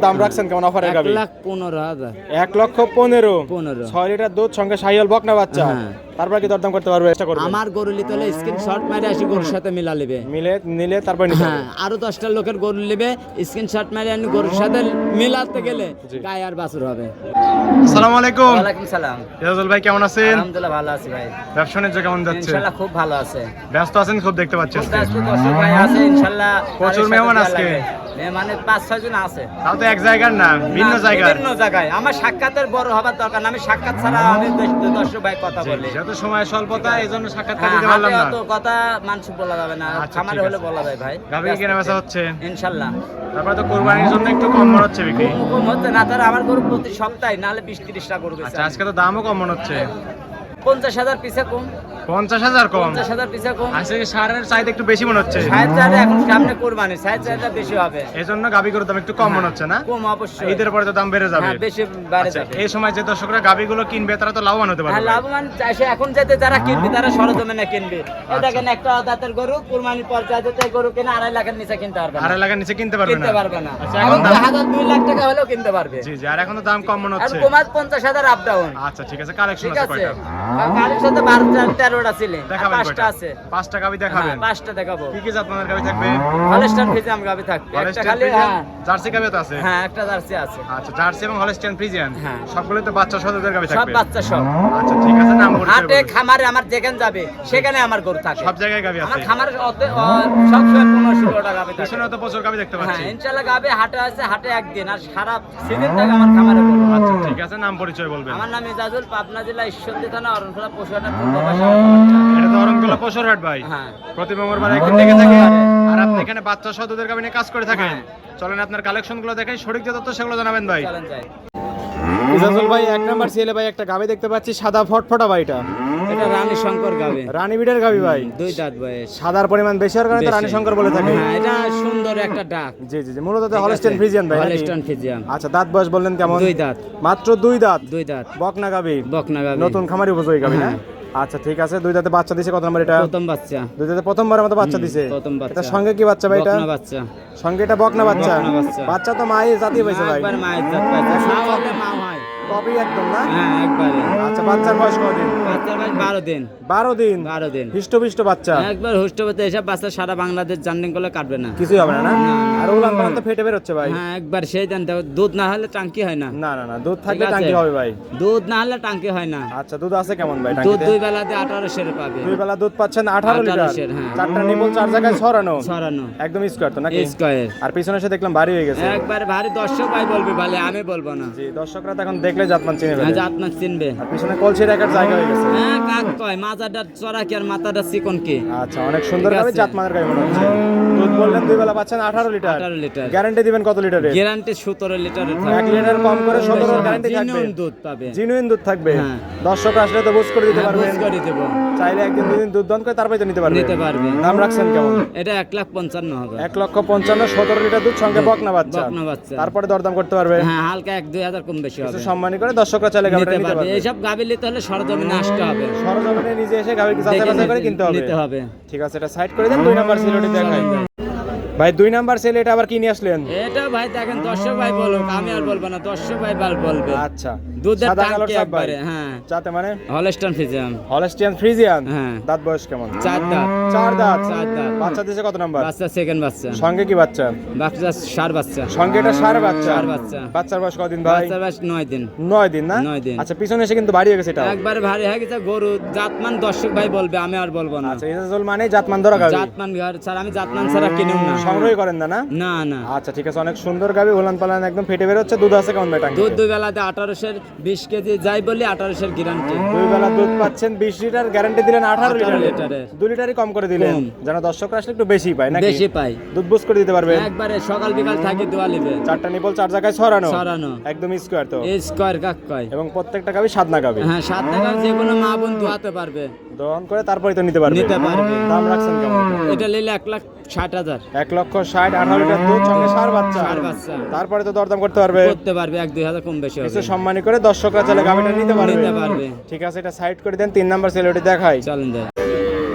দাম রাখছেন কেমন অফারের গাবি? 1,15,000 1,15,000 6 লিটার দুধ সঙ্গে শাহিওয়াল বকনা বাচ্চা। তারপর কি দরদাম করতে পারবে? চেষ্টা করবে। আমার গরু নিতে হলে স্ক্রিনশট মারে আসি গরুর সাথে মিলা নেবে, মিলে নিলে তারপর নিতে হবে। হ্যাঁ আরো 10টা লোকের গরু নেবে, স্ক্রিনশট মারে আনি গরুর সাথে মিলাতে গেলে গায়ে আর বাছুর হবে। আসসালামু আলাইকুম। ওয়ালাইকুম সালাম। রিয়াজুল ভাই কেমন আছেন? আলহামদুলিল্লাহ ভালো আছি ভাই। ব্যবসা বাণিজ্য কেমন যাচ্ছে? ইনশাআল্লাহ খুব ভালো আছে। ব্যস্ত আছেন খুব দেখতে পাচ্ছি আজকে। ব্যস্ত দর্শক ভাই আছে ইনশাআল্লাহ। প্রচুর মেহমান আজকে। মানে 5-6 জন আছে। তাও তো এক জায়গার না, ভিন্ন জায়গার। ভিন্ন জায়গায়। আমার সাক্ষাতের বড় হবার দরকার না, আমি সাক্ষাৎ ছাড়া আমি দর্শক ভাই কথা বলি। যত সময় স্বল্পতা এইজন্য সাক্ষাৎকার দিতে পারলাম না। তো কথা মানুষ বলা যাবে না, খামারে হলে বলা যায় ভাই। গাভী কেনা বেচা হচ্ছে ইনশাআল্লাহ। তারপর তো কুরবানির জন্য একটু কম মনে হচ্ছে বিক্রি। কম হচ্ছে না, তার আমার গরু প্রতি সপ্তাহে নালে 20-30টা গরু বেচে। আচ্ছা আজকে তো দামও কম মনে হচ্ছে। 50,000 পিছে কম। 50,000 কম। 50,000 পিছে কম। আজকে সারের চাইতে একটু বেশি মনে হচ্ছে। সাইজ এখন সামনে কুরবানি, সাইজটা বেশি হবে। এজন্য গাভী গরুর দাম একটু কম মনে হচ্ছে না? কম অবশ্যই। ঈদের পরে তো দাম বেড়ে যাবে। হ্যাঁ বেশি বেড়ে যাবে। এই সময় যে দর্শকরা গাভীগুলো কিনবে তারা তো লাভবান হতে পারবে। হ্যাঁ লাভবান চাইছে এখন যেতে যারা কিনবে তারা সরজমিনে কিনবে। এই দেখেন একটা দাঁতের গরু কুরবানির পর যাতে গরু কিনে 2.5 লাখের নিচে কিনতে পারবে না। 2.5 লাখের নিচে কিনতে পারবে না। কিনতে পারবে না। আচ্ছা এখন দাম 1,000-2 লাখ টাকা হলেও কিনতে পারবে। জি জি, আর এখন তো দাম কম মনে আর হচ্ছে। কমাত 50,000 আপ ডাউন। আচ্ছা ঠিক আছে, কালেকশন ঠিক আছে আছে। কয়টা? গাড়ির সাথে 12-13টা ছিল। দেখাবেন 5টা আছে। 5টা গাভী দেখাবেন? 5টা দেখাবো। কি কি জাত মানের গাভী থাকবে? হলস্টাইন ফ্রিজিয়ান গাভী থাকবে। একটা খালি জার্সি গাভী তো আছে? হ্যাঁ একটা জার্সি আছে। আচ্ছা জার্সি এবং হলস্টাইন ফ্রিজিয়ান হ্যাঁ। সবগুলো তো বাচ্চা সদদের গাভী সব থাকবে? বাচ্চা সব। আচ্ছা ঠিক আছে, নাম পরিচয় হাটে বলুন। খামারে আমার যেখানে যাবে সেখানে আমার গরু থাকে। সব জায়গায় গাভী আমার আছে? খামারে সব সময় 15-16টা গাভী থাকে। পিছনে তো প্রচুর গাভী দেখতে পাচ্ছি। হ্যাঁ ইনশাআল্লাহ গাভী হাটে আছে, হাটে একদিন আর সারা সিজন থেকে আমার খামারে গরু। আচ্ছা ঠিক আছে, নাম পরিচয় বলবেন। আমার নাম ইজাজুল, পাবনা জেলা ঈশ্বরদী থানা অরণখোলা পশুহাটের পূর্ব পাশে। এটা তো অরণখোলা পশুরহাট ভাই। হ্যাঁ প্রতি মঙ্গলবার একদিন দেখে থাকে। আর আপনি এখানে বাচ্চা সদদের গাভী নিয়ে কাজ করে থাকেন। চলেন আপনার কালেকশনগুলো দেখাই, সঠিক যে তথ্য সেগুলো জানাবেন ভাই। চলেন যাই। ইজাজুল ভাই এক নাম্বার ছেলে ভাই একটা গাভী দেখতে পাচ্ছি, সাদা ফটফটা ভাইটা। এটা রানী শঙ্কর গাভী। রানী বিটের গাভী ভাই। 2 দাঁত বয়স। সাদার পরিমাণ বেশি হওয়ার কারণে তো রানী শঙ্কর বলে থাকে। হ্যাঁ এটা সুন্দর একটা ডাক। জি জি জি, মূলত তো হলস্টাইন ফ্রিজিয়ান ভাই। Holstein Friesian. আচ্ছা দাঁত বয়স বললেন কেমন? 2 দাঁত। মাত্র 2 দাঁত। 2 দাঁত। বকনা গাভী। বকনা গাভী। নতুন খামারি উপযোগী গাভী না? হ্যাঁ। আচ্ছা ঠিক আছে, 2 দাঁতে বাচ্চা দিছে। কত নাম্বার এটা? প্রথম বাচ্চা। 2 দাঁতে প্রথমবারের মতো বাচ্চা দিছে। প্রথম বাচ্চা। এটা সঙ্গে কি বাচ্চা ভাই এটা? বকনা বাচ্চা। সঙ্গে এটা বকনা বাচ্চা। বকনা বাচ্চা। বাচ্চা তো মায়ের জাতীয় পাইছে ভাই। একবার মায়ের জাত পাইছে। মা হলে মা হয়। কপি একদম না? হ্যাঁ একবারে। আচ্ছা বাচ্চার বয়স কতদিন? বাচ্চার বয়স 12 দিন। 12 দিন। 12 দিন। হিষ্টপিষ্ট বাচ্চা। একবার হুষ্টপতি এসব বাচ্চা সারা বাংলাদেশ জার্নিং করলে কাটবে না। কিছুই হবে না না? আর উলান পালান তো ফেটে বের হচ্ছে ভাই। হ্যাঁ একবার সেই দেন দুধ না হলে টাঙ্কি হয় না। না না না, দুধ থাকলে ঠিক আছে? টাঙ্কি হবে ভাই। দুধ না হলে টাঙ্কি হয় না। আচ্ছা দুধ আছে কেমন ভাই দুধ টাঙ্কিতে? 2 বেলাতে 18 সের পাবে। 2 বেলা দুধ পাচ্ছেন 18 লিটার। 18 সের, হ্যাঁ। 4টা নিপল 4 জায়গায় ছড়ানো। ছড়ানো। একদম স্কয়ার তো নাকি? স্কয়ার। আর পিছনে এসে দেখলাম ভারী হয়ে গেছে। একবার ভারী দর্শক ভাই বলবে, ভাই আমি বলবো না। জি দর্শকরা তো এখন দেখলে জাতমান চিনে হ্যাঁ ফেলে। জাত না চিনবে। আর পিছনে কলসি রাখার জায়গা হয়ে গেছে। হ্যাঁ কাক কয় মাথাটা চড়া কি আর মাথাটা চিকন কি। আচ্ছা অনেক সুন্দর ঠিক গাবি, আছে। জাতমানের গাবি মনে হচ্ছে। দুধ বললেন 2 বেলা পাচ্ছেন 18 লিটার। 18 লিটার। গ্যারান্টি দিবেন কত লিটারের? গ্যারান্টি 17 লিটারের 1 লিটার কম করে 17 গ্যারান্টি থাকবে। জিনুইন দুধ পাবে। জিনুইন দুধ থাকবে। হ্যাঁ। দর্শক আসলে তো বুঝ করে দিতে হ্যাঁ, পারবেন। বুঝ করে দেব। চাইলে একদিন দুদিন দুধ দান করে তারপরে তো নিতে পারবে। নিতে পারবে। দাম রাখছেন কেমন? এটা 1,55,000। 1,55,000 17 লিটার দুধ সঙ্গে বকনা বাচ্চা। বকনা বাচ্চা। তারপরে দরদাম করতে পারবে। হ্যাঁ হালকা 1-2 হাজার কম বেশি হবে। কিছু সম্মানী করে দর্শকরা চাইলে গাবিটা নিতে নিতে পারবে। পারবে। এইসব গাভী নিতে হলে সরজমিনে আসতে হবে। সরজমিনে নিজে এসে গাবি যাচাই বাছাই করে কিনতে হবে। নিতে হবে। ঠিক আছে, এটা সাইড করে দেন। 2 নাম্বার সেলটি দেখাই ভাই। 2 নাম্বার সেল এটা আবার কি নিয়ে আসলেন? এটা ভাই দেখেন দর্শক ভাই বলুক, আমি আর বলবো না, দর্শক ভাই বলবে। আচ্ছা দুধের সাদা কালার টাঙ্কি সব ভাই। একবারে। হ্যাঁ যাতে মানে হলস্টাইন ফ্রিজিয়ান। Holstein Friesian. হ্যাঁ। দাঁত বয়স কেমন? 4 দাঁত। 4 দাঁত। 4 দাঁত। বাচ্চা দিছে কত নাম্বার? বাচ্চা সেকেন্ড বাচ্চা। সঙ্গে কি বাচ্চা? বাচ্চা সার বাচ্চা। সঙ্গে এটা সার বাচ্চা। সার বাচ্চা। বাচ্চার বয়স কতদিন ভাই? বাচ্চার বয়স 9 দিন। 9 দিন না? 9 দিন। আচ্ছা পিছনে এসে কিন্তু বাড়ি হয়ে গেছে এটা। একবারে ভারী হয়ে গেছে গরু। জাতমান দর্শক ভাই বলবে, আমি আর বলবো না। আচ্ছা ইজাজুল মানে জাতমান ধরা গাবি। জাতমান ঘর ছাড়া আমি জাতমান ছাড়া কিনুম না। সংগ্রহ করেন না না? না না। আচ্ছা ঠিক আছে, অনেক সুন্দর গাবি, উলান পালান একদম ফেটে বের হচ্ছে। দুধ আছে কেমন ভাই টাঙ্কি? দুধ 2 বেলাতে 18 সের 20 কেজি যাই বলি 18 সের গ্যারান্টি। 2 বেলা দুধ পাচ্ছেন 20 লিটার, গ্যারান্টি দিলেন 18 লিটারের। লিটারের। 2 লিটারই কম করে দিলেন কম। যেন দর্শকরা আসলে একটু বেশি পায় নাকি? বেশি পাই। দুধ বুঝ করে দিতে পারবে। একবারে সকাল বিকাল থাকি দোয়া লিবে। 4টা নিপল 4 জায়গায় ছড়ানো। ছড়ানো। একদম স্কয়ার তো। এই স্কয়ার কাক কয়। এবং প্রত্যেকটা গাবি সাদনা গাবি। হ্যাঁ 7 টাকা যে কোনো মা বোন দোয়াতে পারবে। দহন করে তারপরে তো নিতে পারবে। নিতে পারবে। দাম রাখছেন কেমন? এটা নিলে 1,60,000। 1,60,000 18 লিটার দুধ সঙ্গে সার বাচ্চা। সার বাচ্চা। তারপরে তো দরদাম করতে পারবে। করতে পারবে 1-2 হাজার কম বেশি হবে। কিছু সম্মানী করে দর্শকরা চাইলে গাবিটা নিতে পারবে। নিতে পারবে। ঠিক আছে, এটা সাইড করে দেন। 3 নাম্বার সেলটি দেখাই। চলেন যাই।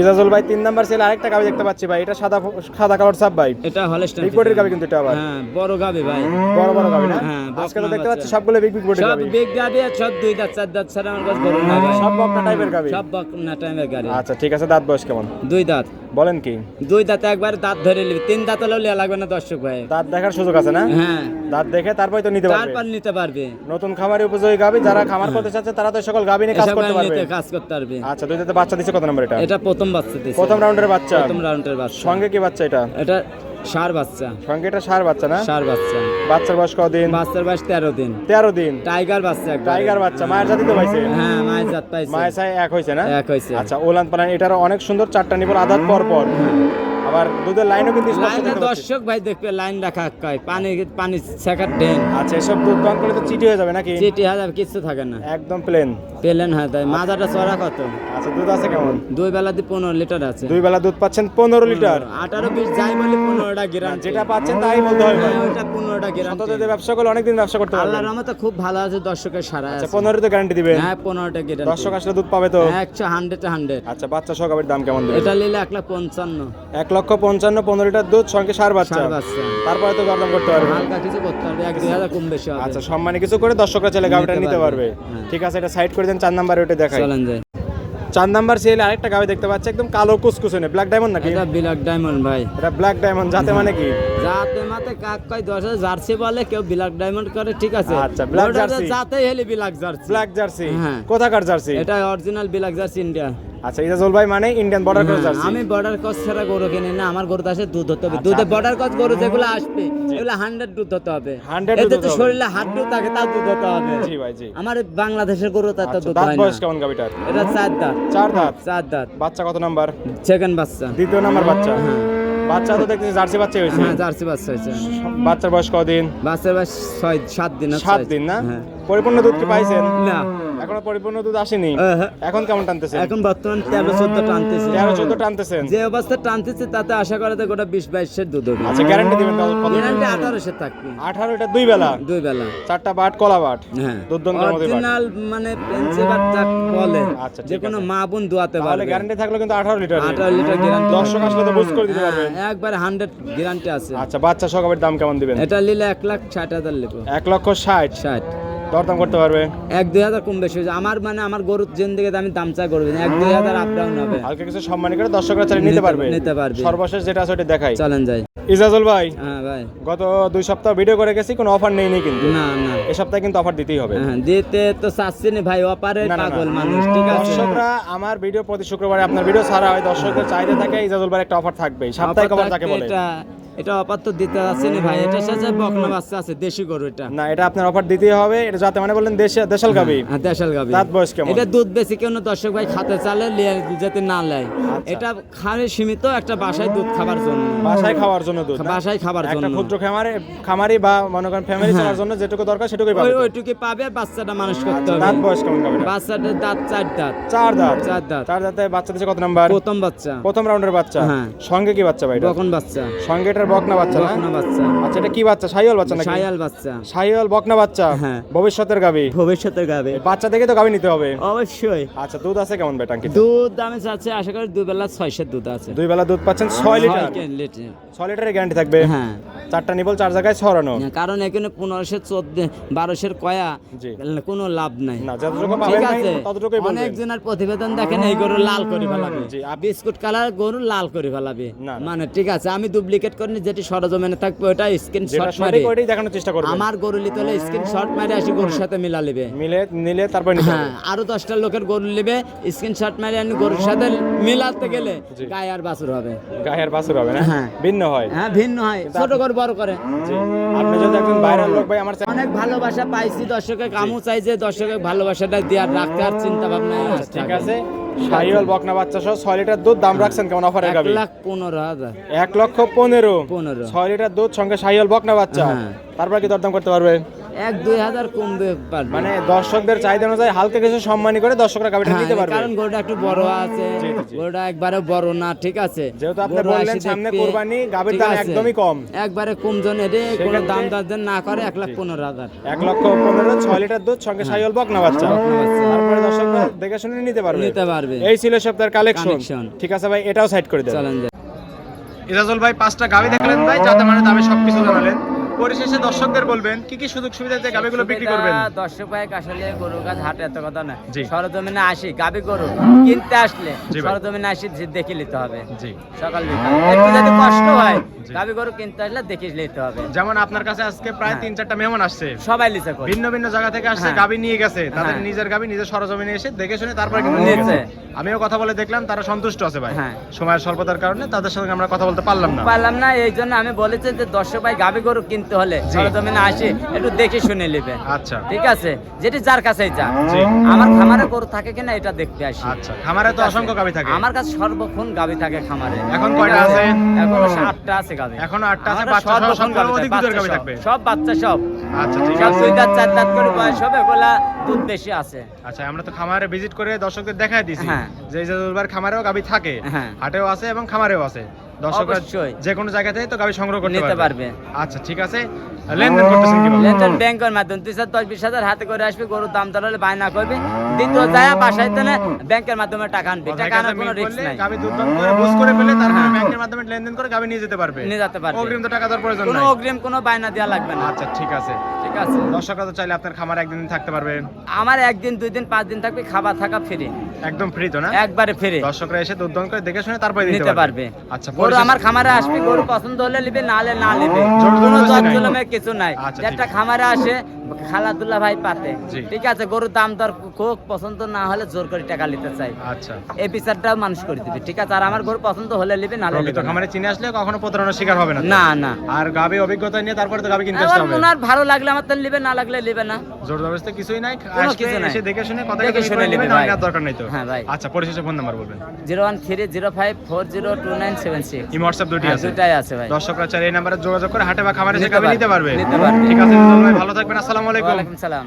ইজাজুল ভাই 3 নাম্বার সেল আরেকটা গাবি দেখতে পাচ্ছি ভাই, এটা সাদা সাদা কালার সাপ ভাই, এটা হলস্টাইন বিগ বডির গাবি কিন্তু এটা আবার হ্যাঁ বড় গাবি ভাই, বড় বড় গাবি না? হ্যাঁ, আজকে তো বকনা দেখতে বাচ্চা। পাচ্ছি সবগুলো বিগ বিগ বডির সব গাবি, বিগ গাবি আর সব 2 দাঁত 4 দাঁত ছাড়া আমার কাছে গরু না ভাই, সব বকনা টাইপের গাবি। সব বকনা টাইমের গাড়ি। আচ্ছা ঠিক আছে, দাঁত বয়স কেমন 2 দাঁত, বলেন কি? 2 দাঁত একবার দাঁত ধরে নিবি, 3 দাঁত হলেও লিয়া লাগবে না দর্শক ভাই। দাঁত দেখার সুযোগ আছে না? হ্যাঁ, দাঁত দেখে তারপরে তো নিতে পারবে। তারপর নিতে পারবে। নতুন খামারে উপযোগী গাবি, যারা খামার করতে চাচ্ছে তারা তো সকল গাবি নিয়ে কাজ এসব করতে পারবে। নিতে কাজ করতে পারবে। আচ্ছা, দুই দাঁতে বাচ্চা দিছে কত নাম্বার এটা? এটা প্রথম বাচ্চা দিছে, প্রথম রাউন্ডের বাচ্চা, প্রথম রাউন্ডের বাচ্চা। সঙ্গে কি বাচ্চা এটা? এটা ষাঁড় বাচ্চা, সঙ্গে এটা ষাঁড় বাচ্চা না? ষাঁড় বাচ্চা। বাচ্চার বয়স কতদিন? বাচ্চার বয়স 13 দিন। 13 দিন। টাইগার বাচ্চা একবার। টাইগার বাচ্চা, মায়ের জাতি তো পাইছে? হ্যাঁ, মায়ের জাত পাইছে। মায়ের ছাই এক হইছে না? এক হইছে। আচ্ছা, ওলান পালান এটারও অনেক সুন্দর, 4টা নিবল আদাত পর পর। আবার দুধের লাইনও কিন্তু স্পষ্ট লাইনে দেখতে পাচ্ছি। দর্শক ভাই দেখবে লাইন রাখা কয় পানি পানি সেকার ডেন। আচ্ছা, এসব দুধ পান করলে তো চিটি হয়ে যাবে নাকি? চিটি হাজার কিছু থাকে না, একদম প্লেন। পেলেন হয় তাই। মাজাটা চড়া কত? আচ্ছা, দুধ আছে কেমন? 2 বেলা দিয়ে 15 লিটার আছে। 2 বেলা দুধ পাচ্ছেন 15 লিটার। 18-20 যাই বলে 15টা গ্যারান্টি। যেটা পাচ্ছেন তাই বলতে হবে ভাই। ওটা 15টা গ্যারান্টি। শততে ব্যবসা করলে অনেকদিন ব্যবসা করতে পারবেন। আল্লাহর রহমতে খুব ভালো আছে, দর্শকের সারা আচ্ছা, আছে। 15 তো গ্যারান্টি দিবেন? হ্যাঁ, 15টা গ্যারান্টি। দর্শক আসলে দুধ পাবে তো? 100 আচ্ছা, বাচ্চা সহ গাভীর দাম কেমন দিবেন? এটা নিলে 1,55,000। 1,55,000, 15 লিটার দুধ সঙ্গে ষাঁড় বাচ্চা। ষাঁড় বাচ্চা। তারপরে তো দরদাম করতে পারবে। হালকা কিছু করতে হবে, 1-2 কম বেশি হবে। আচ্ছা, সম্মানী কিছু করে দর্শকরা চাইলে গাভীটা নিতে নিতে পারবে। পারবে। হ্যাঁ। ঠিক আছে, এটা সাইড করে দেন। 4 নাম্বার ওটা দেখাই। চলেন যাই। 4 নাম্বার সেল আরেকটা গাভী দেখতে পাচ্ছি, একদম কালো কুচকুচে, ব্ল্যাক ডায়মন্ড নাকি? এটা ব্ল্যাক ডায়মন্ড ভাই। এটা ব্ল্যাক ডায়মন্ড, যাতে মানে কি? যাতে মাতে কাক কয় 10,000 জার্সি বলে, কেউ ব্ল্যাক ডায়মন্ড করে, ঠিক আছে। আচ্ছা, ব্ল্যাক ওটা জার্সি। যাতে হেলে ব্ল্যাক জার্সি। Black jersey. হ্যাঁ। কোথাকার জার্সি? এটা অরিজিনাল ব্ল্যাক জার্সি ইন্ডিয়া। আচ্ছা, ইজাজুল ভাই মানে ইন্ডিয়ান বর্ডার ক্রস জার্সি। আমি বর্ডার ক্রস ছাড়া গরু কিনি না, আমার গরুতে আসে দুধ হতে হবে। দুধে বর্ডার ক্রস গরু যেগুলো আসবে এগুলো 100 দুধ হতে হবে। 100 দুধ এতে হতে তো হবে। শরীরে হাড্ডু থাকে, তাও দুধ হতে হবে। জি ভাই, জি। আমার এই বাংলাদেশের গরু তার তো আচ্ছা, দুধ দাঁত হয় বয়স না। কেমন গাভীটার? এটা 4 দাঁত। 4 দাঁত। 4 দাঁত। বাচ্চা কত নাম্বার? সেকেন্ড বাচ্চা। দ্বিতীয় নাম্বার বাচ্চা। হ্যাঁ। বাচ্চা তো দেখতেছি জার্সি বাচ্চা হয়েছে। হ্যাঁ, জার্সি বাচ্চা হয়েছে। বাচ্চার বয়স কদিন? বাচ্চার বয়স 7 দিন। 7 দিন না? হ্যাঁ। পরিপূর্ণ দুধ কি পাইছেন? না, এখনো পরিপূর্ণ দুধ আসেনি। হ্যাঁ। এখন কেমন টানতেছেন? এখন বর্তমান 13-14 টানতেছে। 13-14 টানতেছেন। যে অবস্থা টানতেছে তাতে আশা করা যায় গোটা 20-22 দুধ হবে। আচ্ছা, গ্যারান্টি দিবেন কত? গ্যারান্টি 18 থাকবে। 18, এটা 2 বেলা, 2 বেলা। 4টা বাট, কলা বাট। হ্যাঁ, দুর্দান্তের মধ্যে বাট। অরিজিনাল মানে প্রিন্সিপাল যাক বলে, আচ্ছা, ঠিক যে কোনো আছে। মা বোন দোয়াতে তাহলে পারবে। গ্যারান্টি থাকলো কিন্তু 18 লিটার। 18 litre guarantee. দর্শক আসলে তো বুঝ করে দিতে পারবেন। একবার 100 গ্যারান্টি আছে। আচ্ছা, বাচ্চা সহ গাভীর দাম কেমন দিবেন? এটা নিলে 1,60,000 লিখো। 1,60,000। 60। দরদাম করতে পারবে? 1-2 হাজার কম বেশি হয়েছে। আমার মানে আমার গরুর জিন্দিগি আমি দাম চা করবে না, 1-2 হাজার আপ ডাউন হবে। হালকা কিছু সম্মানী করে দর্শকরা চাইলে নিতে পারবে। নিতে পারবে। সর্বশেষ যেটা আছে ওটা দেখাই। চলেন যাই। ইজাজুল ভাই, হ্যাঁ ভাই। গত 2 সপ্তাহ ভিডিও করে গেছি, কোনো অফার নেই কিন্তু না না, এই সপ্তাহে কিন্তু অফার দিতেই হবে। হ্যাঁ, দিতে তো চাচ্ছি না ভাই, অপারে না, না, না। পাগল মানুষ, ঠিক আছে। দর্শকরা আমার ভিডিও প্রতি শুক্রবারে আপনার ভিডিও ছাড়া হয়, দর্শকদের চাইতে থাকে ইজাজুল ভাইয়ের একটা অফার থাকবে, সাপ্তাহিক অফার যাকে বলে। এটা অপার তো দিতে যাচ্ছে না ভাই। এটার সাথে বকনা বাচ্চা আছে, দেশি গরু এটা। না, এটা আপনার অফার দিতেই হবে। এটা যাতে মানে বললেন দেশাল গাবি। হ্যাঁ, দেশাল গাবি। দাঁত বয়স কেমন? এটা দুধ বেশি কেউ দর্শক ভাই খাতে চালে লিয়ে যেতে না লেয়। আচ্ছা। এটা খাবে সীমিত একটা বাসায় দুধ খাবার জন্য। বাসায় খাওয়ার জন্য দুধ না? বাসায় খাবার একটা জন্য। ক্ষুদ্র খামারি বা মনে করেন ফ্যামিলি হ্যাঁ। চলার জন্য যেটুকু দরকার সেটুকুই পাবে তো? ওইটুকু পাবে, বাচ্চাটা মানুষ করতে আচ্ছা, হবে। দাঁত বয়স কেমন গাবিটা? বাচ্চাটার দাঁত 4 দাঁত। 4 দাঁত। 4 দাঁত। 4 দাঁতে বাচ্চা দিছে কত নাম্বার? প্রথম বাচ্চা। প্রথম রাউন্ডের বাচ্চা। হ্যাঁ। সঙ্গে কি বাচ্চা ভাই? বকন বাচ্চা। সঙ্গে এটার বকনা বাচ্চা না? বকনা বাচ্চা। আচ্ছা, এটা কি বাচ্চা? শাহিওয়াল বাচ্চা নাকি? শায়াল বাচ্চা। শাহিওয়াল বকনা বাচ্চা। হ্যাঁ। ভবিষ্যতের গাবি। ভবিষ্যতের গাবে। বাচ্চা দেখে তো গাবি নিতে হবে। অবশ্যই। আচ্ছা, দুধ আছে কেমন ভাই টাঙ্কি? দুধ আমি চাচ্ছি আশা করি 2 বেলা 6 দুধ আছে। 2 বেলা দুধ পাচ্ছেন 6 লিটার। লিটার। 6 লিটারের গ্যারান্টি থাকবে। হ্যাঁ। 4টা নিবল 4 জায়গায় ছড়ানো। কারণ এখানে 1500-1400 কয়া জি। কোনো লাভ নাই। না, যতটুকু ঠিক পাবেন আছে। ততটুকুই বলবেন। অনেক জনের প্রতিবেদন দেখেন এই গরু লাল করে ফেলাবে, জি। বিস্কুট কালার গরু লাল করে ফেলাবে। না, না। মানে ঠিক আছে, আমি ডুপ্লিকেট করিনি, যেটি সরজমিনে থাকবে ওটা যেটা স্ক্রিনশট মারি সঠিক ওইটাই দেখানোর চেষ্টা করবেন। আমার গরু লিতে হলে স্ক্রিনশট মারি আসি গরুর সাথে মিলা নেবে। নিলে তারপর নিতে হ্যাঁ, আরো 10টা লোকের গরু নেবে, স্ক্রিনশট মারি আনি গরুর সাথে মিলাতে গেলে জি। গায়ে আর বাছুর হবে। গায়ের বাছুর হবে না? হ্যাঁ। ভিন্ন হয়। হ্যাঁ, ভিন্ন হয়, ছোট করে বড় করে। জি। আপনি যদি একজন ভাইরাল লোক ভাই, আমার অনেক ভালোবাসা পাইছি দর্শকের, কামু চাই যে দর্শকের ভালোবাসাটা দেওয়ার রাখতে আর চিন্তা ভাবনা আছে। ঠিক আছে। শাহিওয়াল বকনা বাচ্চা সহ 6 লিটার দুধ দাম রাখছেন কেমন অফারে গাবি? 1,15,000। 1,15,000। 15। 6 লিটার দুধ সঙ্গে শাহিওয়াল বকনা বাচ্চা। হ্যাঁ। তারপর কি দরদাম করতে পারবে? 1-2 হাজার কমবে পারবে। মানে দর্শকদের চাহিদা অনুযায়ী হালকা কিছু সম্মানী করে দর্শকরা গাবিটা হ্যাঁ, নিতে পারবে। কারণ গরুটা একটু বড় আছে, জি, জি, জি। গরুটা একবারে বড় না, ঠিক আছে। যেহেতু আপনি গরু বললেন আসি সামনে দেখবে, কোরবানি, গাভীর ঠিক দাম আছে। একদমই কম। একবারে কম জন এর কোনো সেক্ষেত্রে- দাম দর না করে 1,15,000। 1,15,000 6 লিটার দুধ সঙ্গে সাইওয়াল বকনা বাচ্চা। বকনা বাচ্চা। তারপরে দর্শকরা দেখে শুনে নিতে পারবে। নিতে পারবে। এই ছিল সপ্তাহের কালেকশন। Collection। ঠিক আছে ভাই, এটাও সাইড করে দেন। চলেন যাই। ইজাজুল ভাই 5টা গাভী দেখলেন ভাই, যাতে মানে দামে সবকিছু জানালেন। পরিশেষে দর্শকদের বলবেন কি কি সুযোগ সুবিধা দিয়ে গাভীগুলো বিক্রি করবেন। দর্শক ভাই আসলে গরুর কাছে হাটে এত কথা না, জি। সরজমিনে আসি গাবি গরু কিনতে আসলে জি ভাই। সরজমিনে আসি দেখে নিতে হবে। জি। সকাল বিকাল একটু যদি কষ্ট হয়, জি। গাবি গরু কিনতে আসলে দেখে নিতে হবে। যেমন আপনার কাছে আজকে প্রায় হ্যাঁ। 3-4টা মেহমান আসছে, সবাই লিচে করে ভিন্ন ভিন্ন জায়গা থেকে আসছে, হ্যাঁ। গাভী নিয়ে গেছে, তাদের হ্যাঁ। নিজের গাভী নিজের সরজমিনে এসে দেখে শুনে তারপরে কিন্তু নিয়ে নিয়েছে। গেছে। আমিও কথা বলে দেখলাম তারা সন্তুষ্ট আছে ভাই। হ্যাঁ। সময়ের স্বল্পতার কারণে তাদের সঙ্গে আমরা কথা বলতে পারলাম না। পারলাম না, এই জন্য আমি বলেছি যে দর্শক ভাই গাবি গরু কিনতে হলে জি। সরজমিনে আসি একটু দেখে শুনে নেবে। আচ্ছা ঠিক আছে, যেটি যার কাছেই যা। জি। আমার খামারে গরু থাকে কিনা এটা দেখতে আসি। আচ্ছা, খামারে তো ঠিক আছে? অসংখ্য গাভী থাকে। আমার কাছে সর্বক্ষণ গাবি থাকে খামারে। এখন কয়টা আছে? এখনো 8টা আছে গাবি। এখনো 8টা আছে, আমাদের বাচ্চা সহ সর্বক্ষণ সবগুলো গাভী অধিক থাকে, দুধের গাভী বাচ্চা থাকবে। সব বাচ্চা সব। আচ্ছা ঠিক সব আছে। 2 দাঁত 4 দাঁত করে বয়স হবে, ওগুলা দুধ বেশি আছে। আচ্ছা, আমরা তো খামারে ভিজিট করে দর্শকদের দেখাই দিছি হ্যাঁ। যে ইজাজুলবার খামারেও গাভী থাকে, হ্যাঁ। হাটেও আছে এবং খামারেও আছে। দর্শকরা অবশ্যই। যে কোনো জায়গা থেকে তো গাভী সংগ্রহ করতে নিতে পারবে। আচ্ছা ঠিক আছে। লেনদেন করতেছেন কিভাবে? লেনদেন ব্যাংকের মাধ্যমে 2-10 হাজার হাতে করে আসবে, গরুর দাম দর হলে বায়না করবে, দ্বিতীয় যায় বাসায় তেনে ব্যাংকের মাধ্যমে টাকা আনবে। ভাই টাকা কাছে আনার কোনো মিল রিস্ক করলে নাই। গাভী দুধ দাম করে বুঝ করে ফেলে তারপরে হ্যাঁ। ব্যাংকের মাধ্যমে লেনদেন করে গাভী নিয়ে যেতে পারবে। নিয়ে যেতে পারবে। অগ্রিম তো টাকা দেওয়ার প্রয়োজন কোনো নাই। অগ্রিম কোনো বায়না দেওয়া লাগবে না। আচ্ছা ঠিক আছে। ঠিক আছে। দর্শকরা তো চাইলে আপনার খামারে একদিন থাকতে পারবে, আমার 1 দিন 2 দিন 5 দিন থাকবে, খাবার থাকা ফ্রি, একদম ফ্রি তো না? একবারে ফ্রি। দর্শকরা এসে দুধ দাম করে দেখে শুনে তারপরে নিতে পারবে। আচ্ছা, গরু আমার খামারে আসবে, গরু পছন্দ হলে নিবে, না হলে না নিবে। জোর কোনো জবরদস্তি নাই। জলমের কিছু নাই। আচ্ছা, একটা ঠিক আছে। খামারে আসে খালাদুল্লাহ ভাই পাতে, জি। ঠিক আছে, গরুর দাম দর খুব পছন্দ না হলে জোর করে টাকা নিতে চাই, আচ্ছা। এই বিচারটাও মানুষ করে দিবে। ঠিক আছে, আর আমার গরু পছন্দ হলে নিবে, না হলে প্রকৃত নিবে না। খামারে চিনে আসলে কখনো প্রতারণার শিকার হবে না তো? না না, আর গাভী অভিজ্ঞতা নিয়ে তারপরে তো গাভী কিনতে আমার আসতে হবে। মনে হয় ভালো লাগলে আমার তো নিবে, না লাগলে নিবে না। জোর জবরদস্তি কিছুই নাই, কোনো আসলে কিছু নাই। এসে দেখে শুনে কথা দেখে শুনে নিবে না ভাই। নেওয়ার দরকার নাই তো? হ্যাঁ ভাই। আচ্ছা, পরিশেষে ফোন নাম্বার বলবেন। 01305402976। এই হোয়াটসঅ্যাপ দুটি আছে। দুটাই আছে ভাই। দর্শকরা চাইলে এই নাম্বারে যোগাযোগ করে হাটে বা খামারে এসে নিতে গাভী পারবে, নিতে পারবে। নিতে পারবে। ঠিক আছে, ইজাজুল ভাই ভালো থাকবেন। আসসালামু আলাইকুম। ওয়ালাইকুম সালাম।